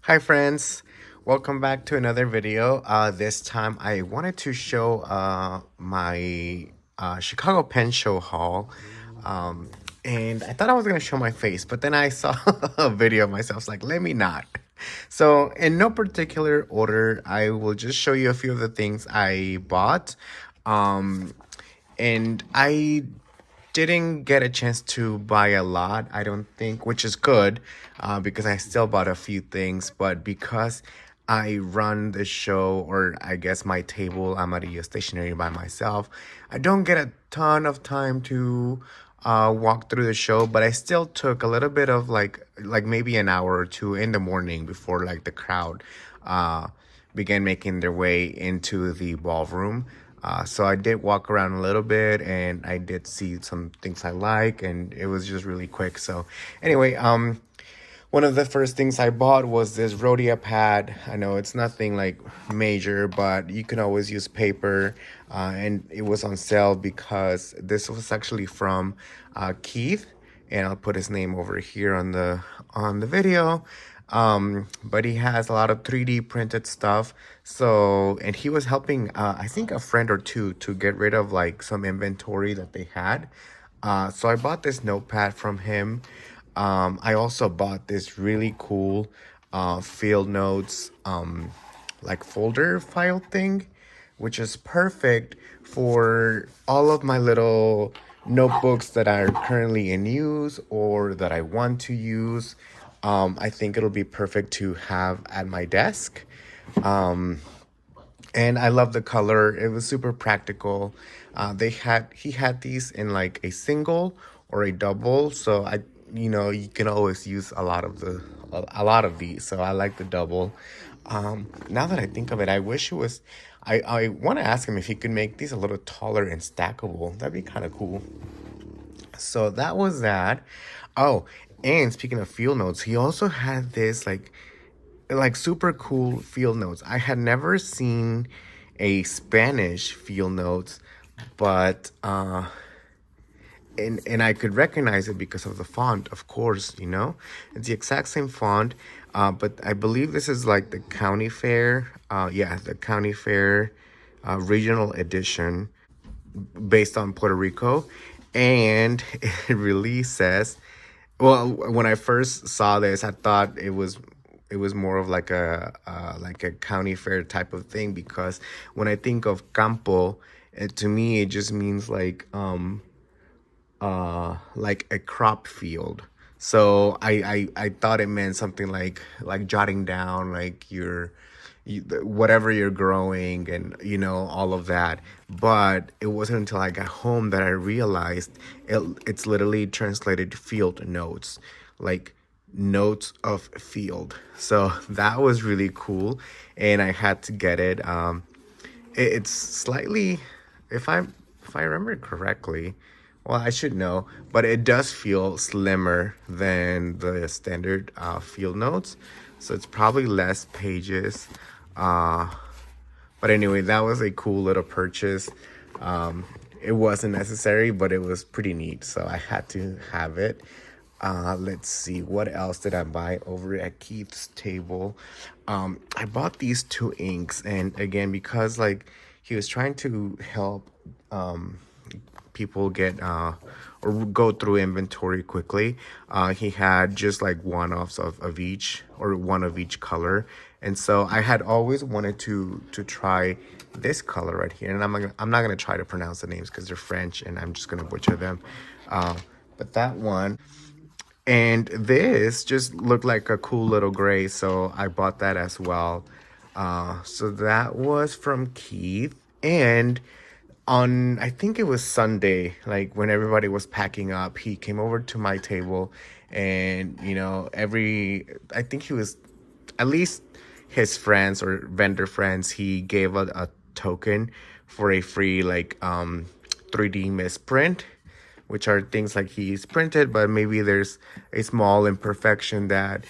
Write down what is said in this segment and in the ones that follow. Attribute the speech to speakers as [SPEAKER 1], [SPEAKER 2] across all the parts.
[SPEAKER 1] Hi friends, welcome back to another video. This time I wanted to show my Chicago Pen Show haul. Um, and I thought I was going to show my face, but then I saw a video of myself. I was like, let me not. So in no particular order, I will just show you a few of the things I bought. Um, and I didn't get a chance to buy a lot, I don't think, which is good because I still bought a few things. But because I run the show, or I guess my table, I'm at a stationary by myself, I don't get a ton of time to walk through the show. But I still took a little bit of like maybe an hour or two in the morning before like the crowd uh, began making their way into the ballroom. So I did walk around a little bit, and I did see some things I like, and it was just really quick. So anyway, one of the first things I bought was this Rhodia pad. I know it's nothing like major, but you can always use paper, and it was on sale because this was actually from Keith, and I'll put his name over here on the video. But he has a lot of 3D printed stuff. So, and he was helping, I think a friend or two to get rid of like some inventory that they had. So I bought this notepad from him. I also bought this really cool, field notes, like folder file thing, which is perfect for all of my little notebooks that are currently in use or that I want to use. I think it'll be perfect to have at my desk. And I love the color. It was super practical. He had these in like a single or a double, so you can always use a lot of these. So I like the double. Now that I think of it, I wish it was. I want to ask him if he could make these a little taller and stackable. That'd be kind of cool. So that was that. Oh, and speaking of field notes, he also had this like super cool field notes. I had never seen a Spanish field notes, but and I could recognize it because of the font, of course, It's the exact same font, but I believe this is like the County Fair. Yeah, the County Fair regional edition based on Puerto Rico. And it really says, well, when I first saw this, I thought it was more of like a county fair type of thing, because when I think of campo, to me it just means like a crop field. So I thought it meant something like jotting down like whatever you're growing, and all of that. But it wasn't until I got home that I realized it's literally translated field notes, like notes of field. So that was really cool, and I had to get it. It's slightly, if I remember correctly, well, I should know, but it does feel slimmer than the standard field notes, so it's probably less pages. Uh, but anyway, that was a cool little purchase. It wasn't necessary, but it was pretty neat, so I had to have it. Let's see, what else did I buy over at Keith's table? I bought these two inks, and again, because like he was trying to help people get or go through inventory quickly. He had just like one-offs of each, or one of each color. And so I had always wanted to try this color right here. And I'm not gonna try to pronounce the names because they're French and I'm just gonna butcher them. But that one and this just looked like a cool little gray, so I bought that as well. So that was from Keith. And on, I think it was Sunday, like when everybody was packing up, he came over to my table, and I think he was, at least his friends or vendor friends, he gave a token for a free 3D misprint, which are things like he's printed, but maybe there's a small imperfection that,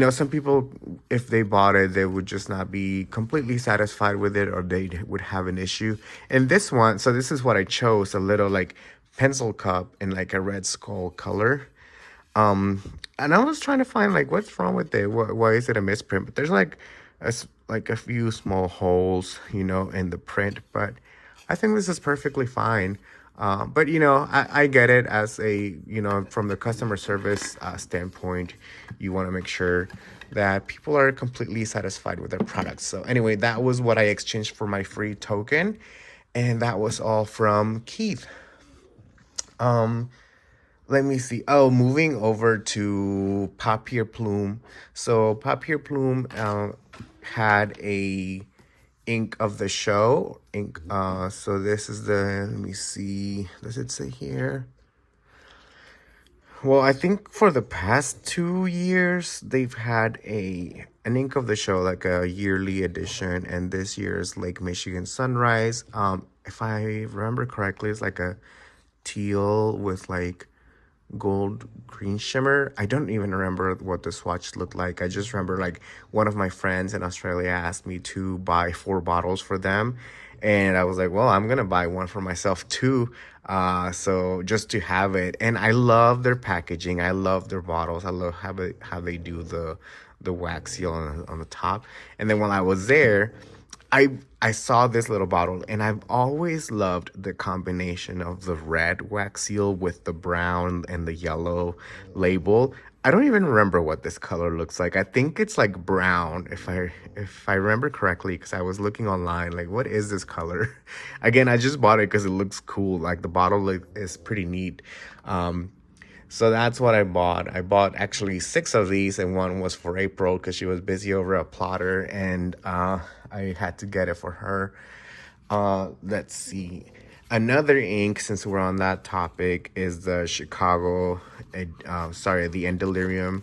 [SPEAKER 1] some people, if they bought it, they would just not be completely satisfied with it, or they would have an issue. And this one, so this is what I chose, a little like pencil cup in like a red skull color. and I was trying to find like what's wrong with it. Why is it a misprint? But there's like like a few small holes, in the print. But I think this is perfectly fine. But I get it as a from the customer service standpoint, you want to make sure that people are completely satisfied with their products. So anyway, that was what I exchanged for my free token, and that was all from Keith. Let me see. Oh, moving over to Papier Plume. So Papier Plume had a ink of the show ink. So this is the. Let me see. Does it say here? Well, I think for the past 2 years they've had an ink of the show, like a yearly edition, and this year's Lake Michigan Sunrise. If I remember correctly, it's like a teal with like gold green shimmer. I don't even remember what the swatch looked like. I just remember like one of my friends in Australia asked me to buy 4 bottles for them, and I was like, well, I'm gonna buy one for myself too, so just to have it. And I love their packaging, I love their bottles, I love how they do the wax seal on the top. And then when I was there, I saw this little bottle, and I've always loved the combination of the red wax seal with the brown and the yellow label. I don't even remember what this color looks like. I think it's like brown, if I remember correctly, because I was looking online like, what is this color? Again, I just bought it because it looks cool. Like the bottle is pretty neat. So that's what I bought. I bought actually 6 of these, and one was for April because she was busy over a plotter, and I had to get it for her. Let's see. Another ink, since we're on that topic, is the the Endelirium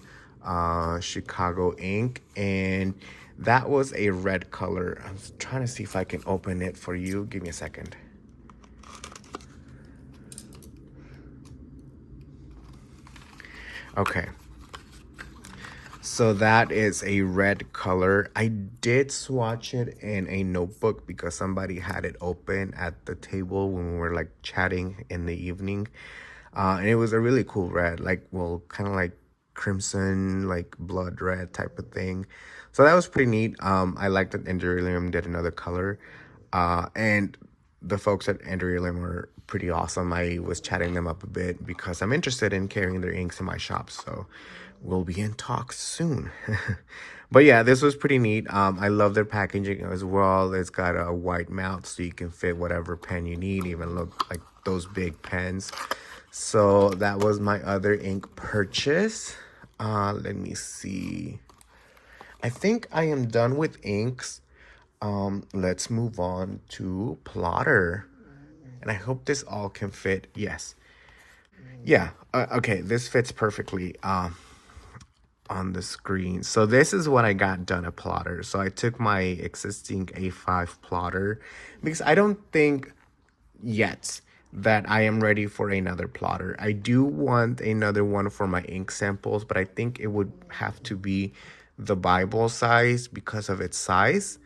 [SPEAKER 1] Chicago ink, and that was a red color. I'm trying to see if I can open it for you. Give me a second. Okay. So that is a red color. I did swatch it in a notebook because somebody had it open at the table when we were like chatting in the evening. And it was a really cool red, like, well, kind of like crimson, like blood red type of thing. So that was pretty neat. I liked that Enderilium did another color. And the folks at Enderilium were pretty awesome. I was chatting them up a bit because I'm interested in carrying their inks in my shop. So we'll be in talks soon. But yeah, this was pretty neat. I love their packaging as well. It's got a white mouth so you can fit whatever pen you need, even look like those big pens. So that was my other ink purchase. Let me see. I think I am done with inks. Let's move on to plotter. And I hope this all can fit. Yes. Yeah. Okay, this fits perfectly on the screen. So this is what I got done at plotter. So I took my existing A5 plotter because I don't think yet that I am ready for another plotter. I do want another one for my ink samples, but I think it would have to be the Bible size because of its size.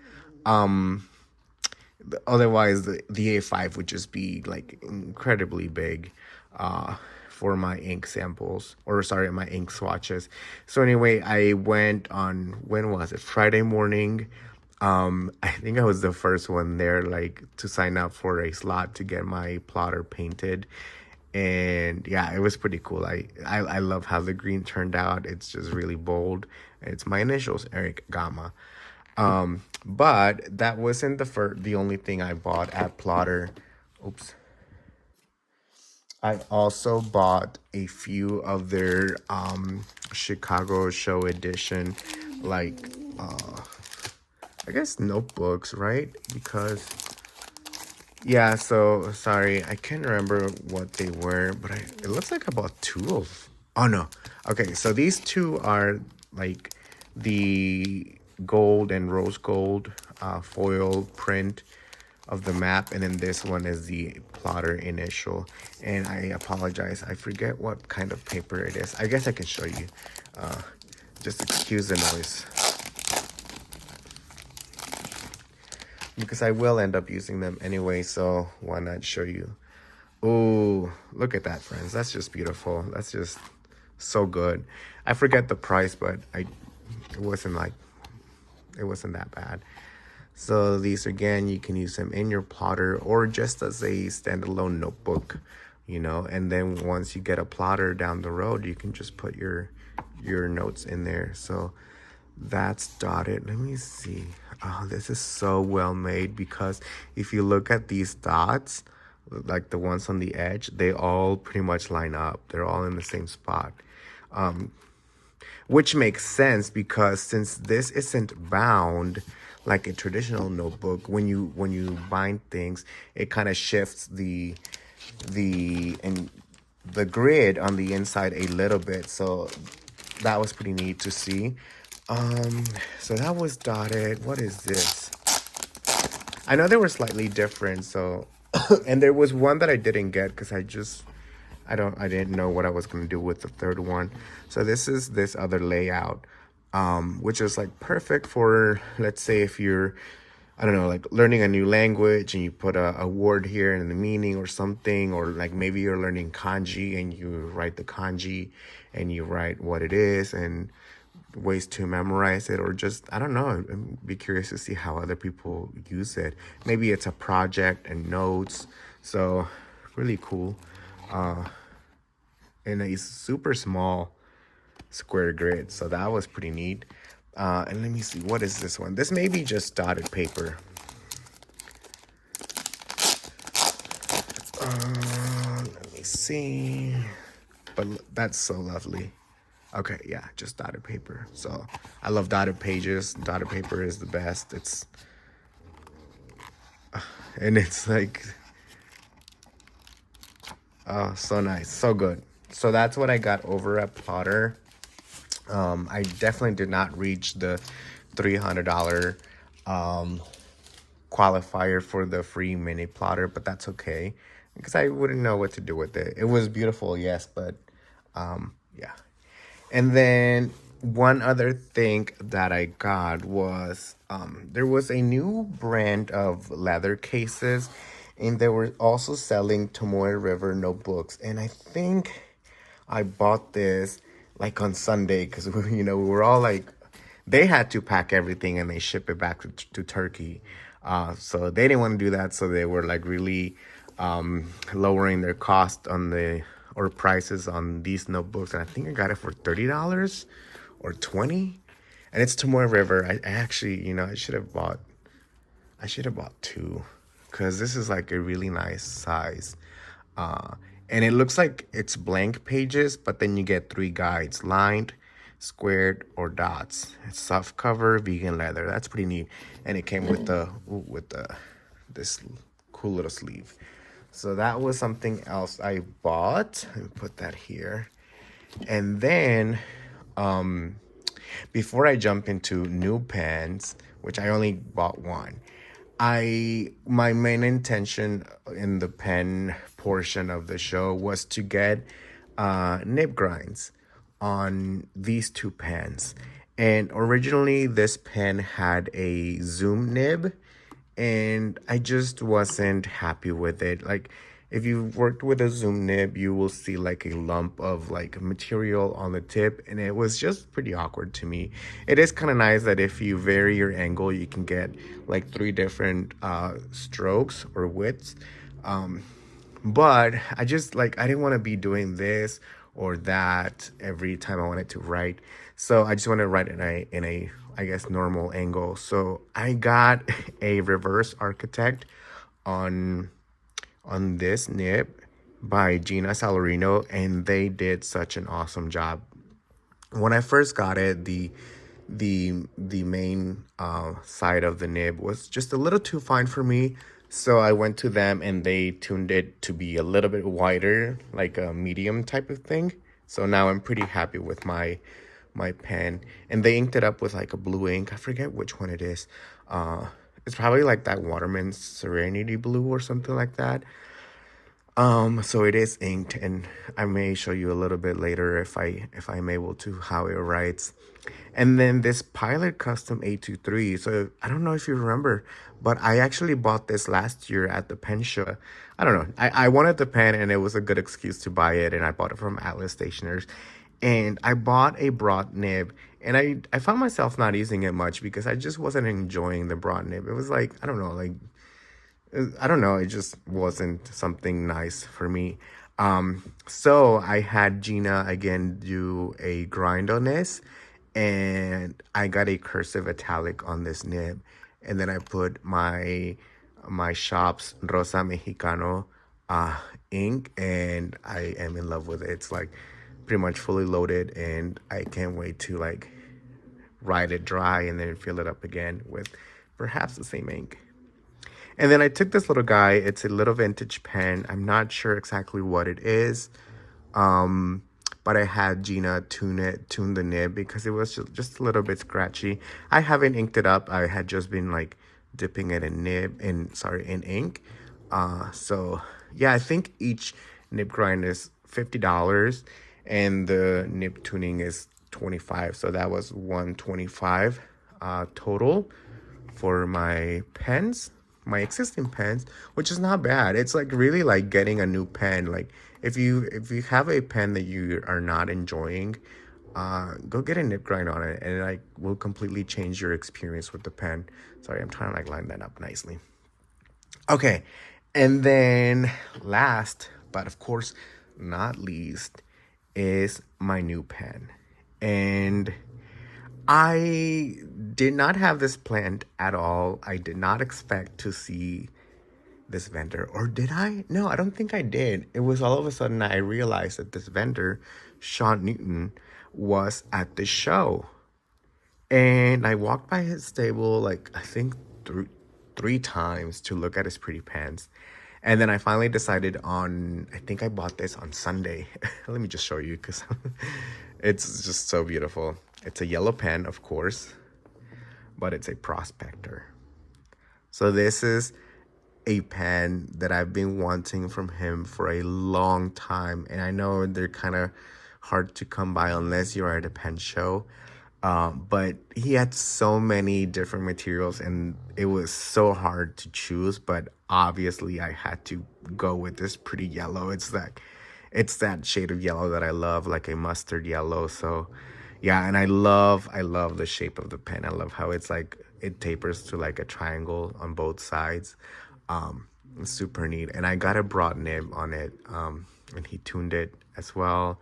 [SPEAKER 1] Otherwise, the A5 would just be like incredibly big for my ink samples, or sorry, my ink swatches. So anyway, I went on, when was it? Friday morning. I think I was the first one there, like, to sign up for a slot to get my plotter painted. And yeah, it was pretty cool. I love how the green turned out. It's just really bold. It's my initials, Eric Gama. But that wasn't the only thing I bought at plotter. Oops. I also bought a few of their Chicago show edition, like I guess notebooks, right? Because yeah, so sorry, I can't remember what they were, but it looks like I bought 2 of. Oh no. Okay, so these 2 are like the gold and rose gold foil print of the map, and then this one is the plotter initial. And I apologize, I forget what kind of paper it is. I guess I can show you. Just excuse the noise, because I will end up using them anyway, so why not show you? Oh, look at that, friends. That's just beautiful. That's just So good. I forget the price, but it wasn't like it wasn't that bad. So these again, you can use them in your plotter or just as a standalone notebook, and then once you get a plotter down the road, you can just put your notes in there. So that's dotted. Let me see. Oh, this is so well made because if you look at these dots, like the ones on the edge, they all pretty much line up. They're all in the same spot. Which makes sense because since this isn't bound like a traditional notebook, when you bind things, it kind of shifts the grid on the inside a little bit. So that was pretty neat to see. So that was dotted. What is this? I know they were slightly different, so and there was one that I didn't get because I didn't know what I was gonna do with the third one. So this is this other layout, which is like perfect for, let's say, if you're, I don't know, like learning a new language and you put a word here and the meaning or something, or like maybe you're learning kanji and you write the kanji and you write what it is and ways to memorize it, or just, I don't know, I'd be curious to see how other people use it. Maybe it's a project and notes. So really cool. And a super small square grid. So that was pretty neat. And let me see, what is this one? This may be just dotted paper. Let me see. But that's so lovely. Okay, yeah, just dotted paper. So I love dotted pages. Dotted paper is the best. And it's like, oh, so nice, so good. So that's what I got over at Plotter. I definitely did not reach the $300 qualifier for the free mini plotter, but that's okay because I wouldn't know what to do with it. It was beautiful, yes, but yeah. And then one other thing that I got was there was a new brand of leather cases, and they were also selling Tomoe River notebooks. And I think I bought this like on Sunday because we were all like, they had to pack everything and they ship it back to Turkey. So they didn't want to do that, so they were like really lowering their cost on the or prices on these notebooks, and I think I got it for $30 or 20, and it's Tomoe River. I actually, I should have bought two, because this is like a really nice size, and it looks like it's blank pages, but then you get 3 guides: lined, squared, or dots. It's soft cover, vegan leather. That's pretty neat, and it came with this cool little sleeve. So that was something else I bought. Let me put that here. And then, before I jump into new pens, which I only bought one, my main intention in the pen portion of the show was to get nib grinds on these 2 pens. And originally this pen had a zoom nib, and I just wasn't happy with it. Like, if you've worked with a zoom nib, you will see like a lump of like material on the tip, and it was just pretty awkward to me. It is kind of nice that if you vary your angle, you can get like 3 different strokes or widths. But I just like, I didn't want to be doing this or that every time I wanted to write. So I just wanted to write in a I guess normal angle. So I got a reverse architect on this nib by Gina Salarino, and they did such an awesome job. When I first got it, the main side of the nib was just a little too fine for me. So I went to them and they tuned it to be a little bit wider, like a medium type of thing. So now I'm pretty happy with my pen, and they inked it up with like a blue ink. I forget which one it is. It's probably like that Waterman Serenity Blue or something like that. So it is inked, and I may show you a little bit later if I'm able to how it writes. And then this Pilot Custom 823. So I don't know if you remember, but I actually bought this last year at the pen show. I don't know. I wanted the pen, and it was a good excuse to buy it, and I bought it from Atlas Stationers. And I bought a broad nib, and I found myself not using it much because I just wasn't enjoying the broad nib. It was like, I don't know, like, I don't know, it just wasn't something nice for me. So I had Gina again do a grind on this, and I got a cursive italic on this nib, and then I put my shop's Rosa Mexicano uh, ink, and I am in love with it. It's like pretty much fully loaded, and I can't wait to like ride it dry and then fill it up again with perhaps the same ink. And then I took this little guy. It's a little vintage pen. I'm not sure exactly what it is. But I had Gina tune the nib because it was just a little bit scratchy. I haven't inked it up. I had just been like dipping it in ink. So yeah, I think each nib grind is $50 and the nib tuning is 25. So that was 125 total for my pens, my existing pens, which is not bad. It's like really like getting a new pen. Like if you have a pen that you are not enjoying, go get a nib grind on it, and it like will completely change your experience with the pen. Sorry, I'm trying to like line that up nicely. Okay, and then last, but of course not least, is my new pen. And I did not have this planned at all. I did not expect to see this vendor. Or did I? No, I don't think I did. It was all of a sudden I realized that this vendor, Sean Newton, was at the show. And I walked by his table like I think three times to look at his pretty pens. And then I finally decided on, I think I bought this on Sunday. Let me just show you because it's just so beautiful. It's a yellow pen, of course, but it's a Prospector. So this is a pen that I've been wanting from him for a long time. And I know they're kind of hard to come by unless you're at a pen show. But he had so many different materials and it was so hard to choose. But obviously I had to go with this pretty yellow. It's that shade of yellow that I love, like a mustard yellow. So yeah, and I love the shape of the pen. I love how it's like it tapers to like a triangle on both sides. It's super neat. And I got a broad nib on it. And he tuned it as well.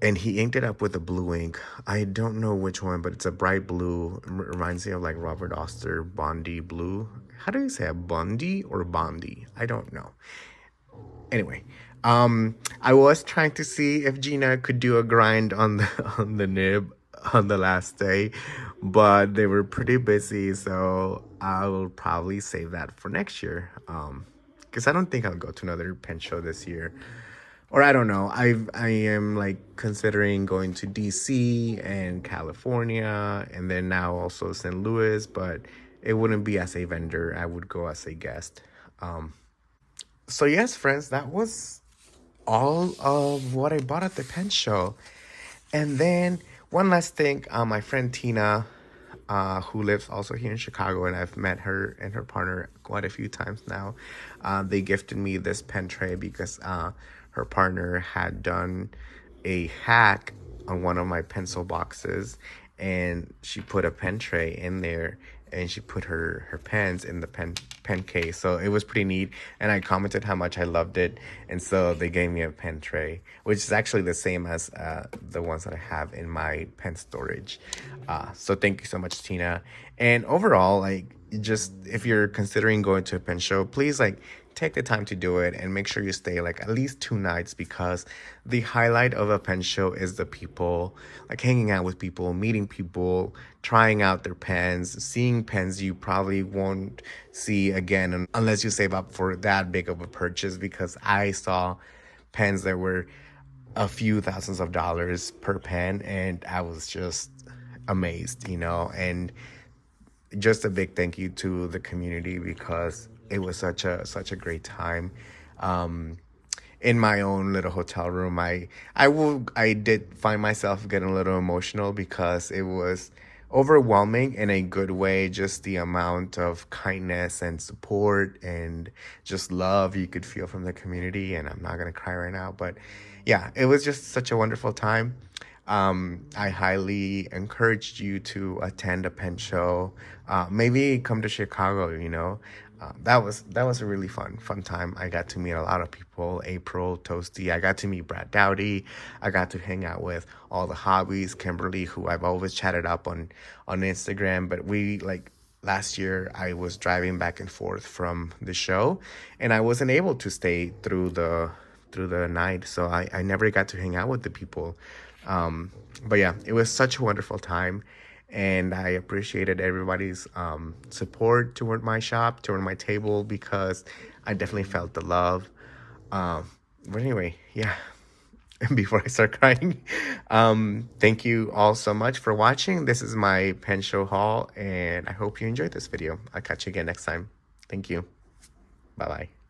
[SPEAKER 1] And he inked it up with a blue ink. I don't know which one, but it's a bright blue. It reminds me of like Robert Oster Bondi blue. How do you say it? Bondi or Bondi? I don't know. Anyway, I was trying to see if Gina could do a grind on the on the nib on the last day, but they were pretty busy, so I will probably save that for next year. Because I don't think I'll go to another pen show this year. Or I don't know. I am like considering going to DC and California and then now also St. Louis, but it wouldn't be as a vendor. I would go as a guest. So yes, friends, that was all of what I bought at the pen show. And then one last thing, my friend Tina, who lives also here in Chicago, and I've met her and her partner quite a few times now. They gifted me this pen tray because her partner had done a hack on one of my pencil boxes, and she put a pen tray in there, and she put her pens in the pen case. So it was pretty neat, and I commented how much I loved it, and so they gave me a pen tray, which is actually the same as the ones that I have in my pen storage. So thank you so much, Tina. And overall, like, just if you're considering going to a pen show, please like take the time to do it and make sure you stay like at least 2 nights, because the highlight of a pen show is the people, like hanging out with people, meeting people, trying out their pens, seeing pens you probably won't see again unless you save up for that big of a purchase, because I saw pens that were a few thousands of dollars per pen and I was just amazed, and just a big thank you to the community because it was such a great time. In my own little hotel room, I did find myself getting a little emotional because it was overwhelming in a good way, just the amount of kindness and support and just love you could feel from the community. And I'm not going to cry right now, but yeah, it was just such a wonderful time. I highly encouraged you to attend a pen show. Maybe come to Chicago, you know. That was a really fun time. I got to meet a lot of people. April, Toasty. I got to meet Brad Dowdy. I got to hang out with all the hobbies. Kimberly, who I've always chatted up on Instagram. But we like last year, I was driving back and forth from the show, and I wasn't able to stay through the night, so I never got to hang out with the people. But yeah, it was such a wonderful time, and I appreciated everybody's support toward my shop, toward my table, because I definitely felt the love. But anyway, yeah. Before I start crying, thank you all so much for watching. This is my pen show haul, and I hope you enjoyed this video. I'll catch you again next time. Thank you. Bye bye.